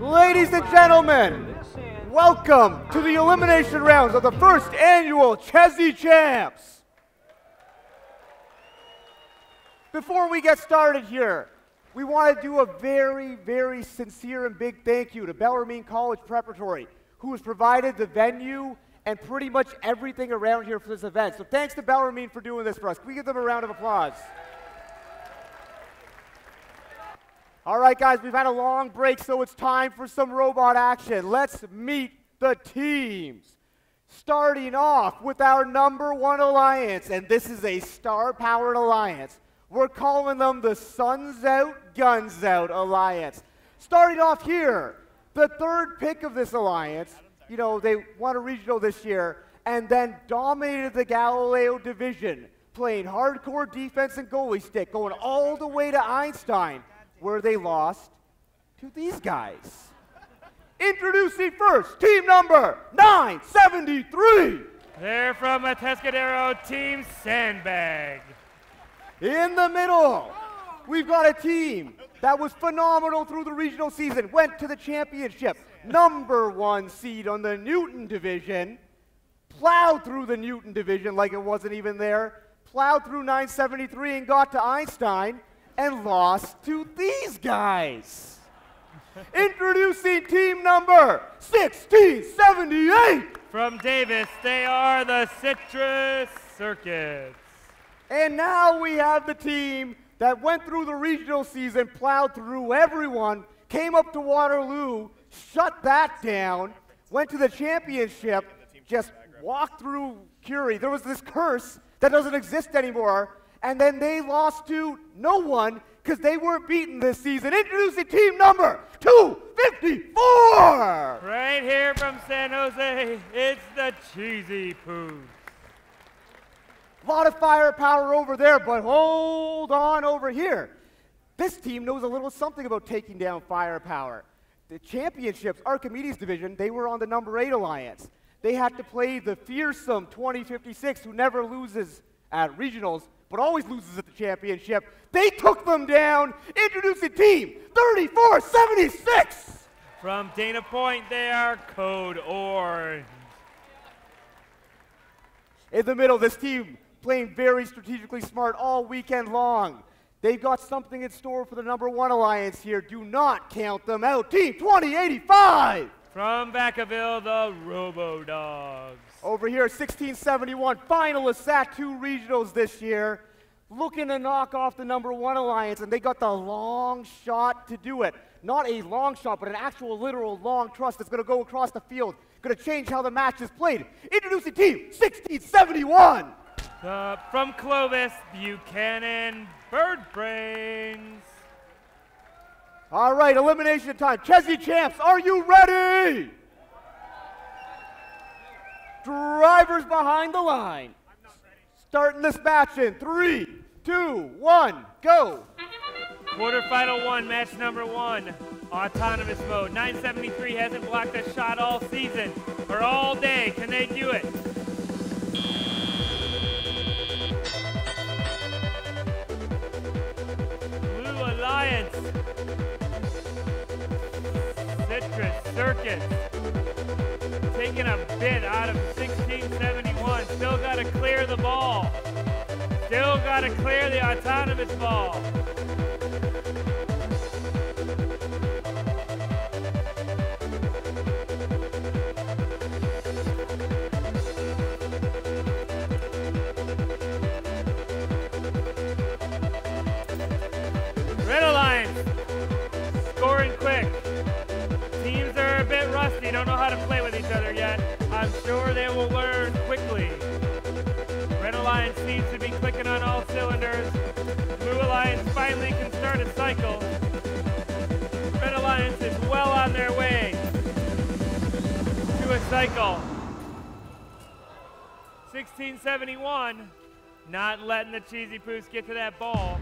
Ladies and gentlemen, welcome to the elimination rounds of the first annual Chezy Champs. Before we get started here, we want to do a very sincere and big thank you to Bellarmine College Preparatory, who has provided the venue and pretty much everything around here for this event. So thanks to Bellarmine for doing this for us. Can we give them a round of applause? All right, guys, we've had a long break, so it's time for some robot action. Let's meet the teams. Starting off with our #1 alliance, and this is a star-powered alliance. We're calling them the Suns Out, Guns Out Alliance. Starting off here, the third pick of this alliance, you know, they won a regional this year, and then dominated the Galileo division, playing hardcore defense and goalie stick, going all the way to Einstein, where they lost to these guys. Introducing first, team number 973. They're from Atascadero, Team Sandbag. In the middle, we've got a team that was phenomenal through the regional season, went to the championship, #1 seed on the Newton division, plowed through the Newton division like it wasn't even there, plowed through 973 and got to Einstein, and lost to these guys. Introducing team number 1678. From Davis, they are the Citrus Circuits. And now we have the team that went through the regional season, plowed through everyone, came up to Waterloo, shut that down, went to the championship, just walked through Curie. There was this curse that doesn't exist anymore. And then they lost to no one because they weren't beaten this season. Introducing team number 254. Right here from San Jose, it's the Chezy Poos. A lot of firepower over there, but hold on over here. This team knows a little something about taking down firepower. The championships, Archimedes division, they were on the #8 alliance. They had to play the fearsome 2056, who never loses at regionals, but always loses at the championship. They took them down. Introducing team 3476. From Dana Point, they are Code Orange. In the middle, this team playing very strategically smart all weekend long. They've got something in store for the #1 alliance here. Do not count them out. Team 2085. From Vacaville, the Robo Dogs. Over here, 1671, finalists at 2 regionals this year, looking to knock off the #1 alliance, and they got the long shot to do it. Not a long shot, but an actual literal long thrust that's going to go across the field, going to change how the match is played. Introducing team 1671. From Clovis, Buchanan Bird Brains. All right, elimination time. Chezy Champs, are you ready? Drivers behind the line. Starting this match in 3, 2, 1, go. Quarterfinal 1, match #1, autonomous mode. 973 hasn't blocked a shot all season or all day. Can they do it? Blue Alliance. Citrus Circuits. Taking a bit out of 1671. Still got to clear the ball. Still got to clear the autonomous ball. Red Alliance scoring quick. Teams are a bit rusty, don't know how to play with each other yet. I'm sure they will learn quickly. Red Alliance seems to be clicking on all cylinders. Blue Alliance finally can start a cycle. Red Alliance is well on their way to a cycle. 1671, not letting the Chezy Poos get to that ball.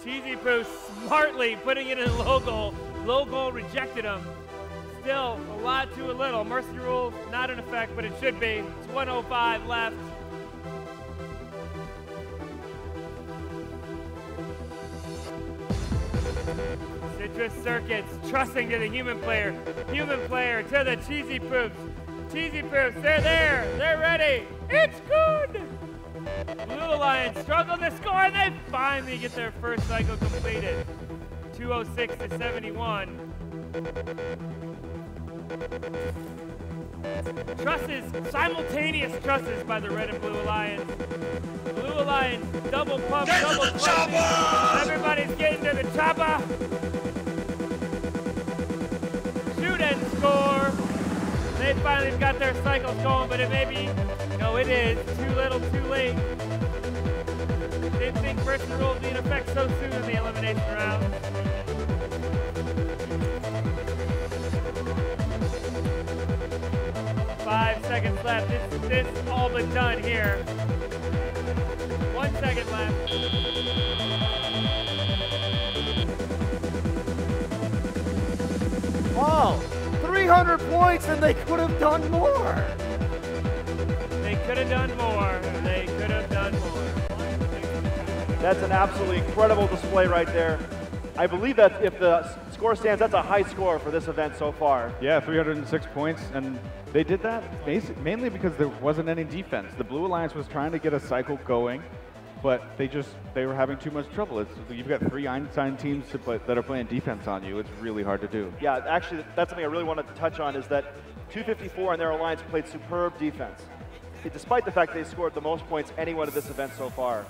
Chezy Poos smartly putting it in low goal. Low goal rejected him. Still a lot to a little. Mercy rule not in effect, but it should be. It's 1:05 left. just circuits, trusting to the human player. Human player to the Chezy Poops. Chezy Poops, they're there. They're ready. It's good. Blue Alliance struggle to score, and they finally get their first cycle completed. 206 to 71. Trusses, simultaneous trusses by the Red and Blue Alliance. Blue Alliance, double pump, double pump. Everybody's getting to the chopper. Shoot and score. They finally got their cycles going, but it may be, no, it is too little, too late. Didn't think first rule would be in effect so soon in the elimination round. Five seconds left. This all but done here. 1 second left. Wow, 300 points, and they could have done more. They could have done more. They could have done more. That's an absolutely incredible display right there. I believe that if the score stands, that's a high score for this event so far. Yeah, 306 points, and they did that mainly because there wasn't any defense. The Blue Alliance was trying to get a cycle going, but they were having too much trouble. You've got 3 Einstein teams that are playing defense on you. It's really hard to do. Yeah, actually, that's something I really wanted to touch on is that 254 and their alliance played superb defense, despite the fact they scored the most points anyone at this event so far.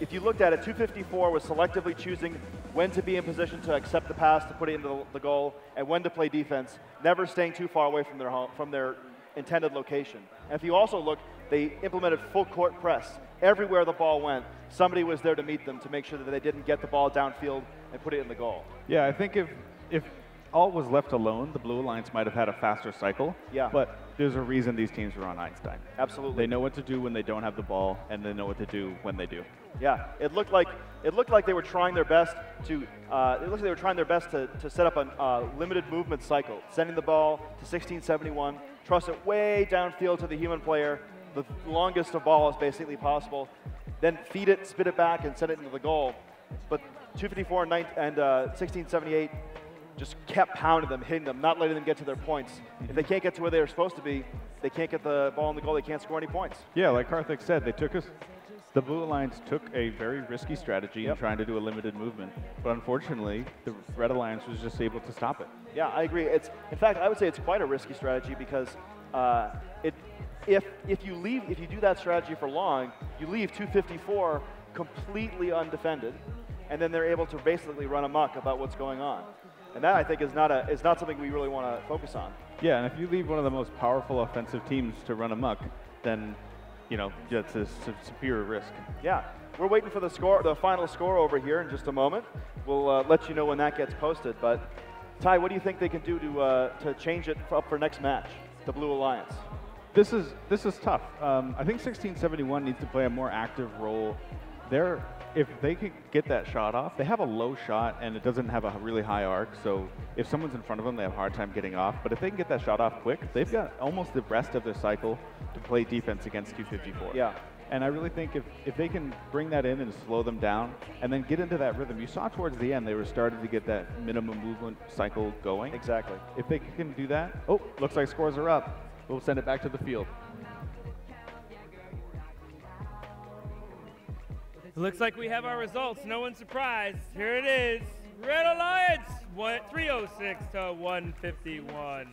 If you looked at it, 254 was selectively choosing when to be in position to accept the pass, to put it into the goal, and when to play defense, never staying too far away from their intended location. And if you also look, they implemented full court press. Everywhere the ball went, somebody was there to meet them to make sure that they didn't get the ball downfield and put it in the goal. Yeah, I think if all was left alone, the Blue Alliance might have had a faster cycle. Yeah. But there's a reason these teams are on Einstein. Absolutely. They know what to do when they don't have the ball, and they know what to do when they do. Yeah, it looked like they were trying their best to set up a limited movement cycle, sending the ball to 1671, truss it way downfield to the human player, the longest of ball as basically possible, then feed it, spit it back, and send it into the goal. But 254 and 1678 just kept pounding them, hitting them, not letting them get to their points. If they can't get to where they were supposed to be, they can't get the ball in the goal, they can't score any points. Yeah, like Karthik said, the Blue Alliance took a very risky strategy in trying to do a limited movement, but unfortunately, the Red Alliance was just able to stop it. Yeah, I agree. In fact, I would say it's quite a risky strategy because if you do that strategy for long, you leave 254 completely undefended, and then they're able to basically run amok about what's going on. And that, I think, is not something we really want to focus on. Yeah, and if you leave one of the most powerful offensive teams to run amok, then that's a superior risk. Yeah, we're waiting for the final score over here in just a moment. We'll let you know when that gets posted. But Ty, what do you think they can do to change it up for next match, the Blue Alliance? This is tough. I think 1671 needs to play a more active role. If they could get that shot off, they have a low shot and it doesn't have a really high arc, so if someone's in front of them, they have a hard time getting off. But if they can get that shot off quick, they've got almost the rest of their cycle to play defense against 254. Yeah. And I really think if they can bring that in and slow them down and then get into that rhythm, you saw towards the end they were starting to get that minimum movement cycle going. Exactly. If they can do that, oh, looks like scores are up. We'll send it back to the field. Looks like we have our results. No one's surprised. Here it is. Red Alliance, 306 to 151.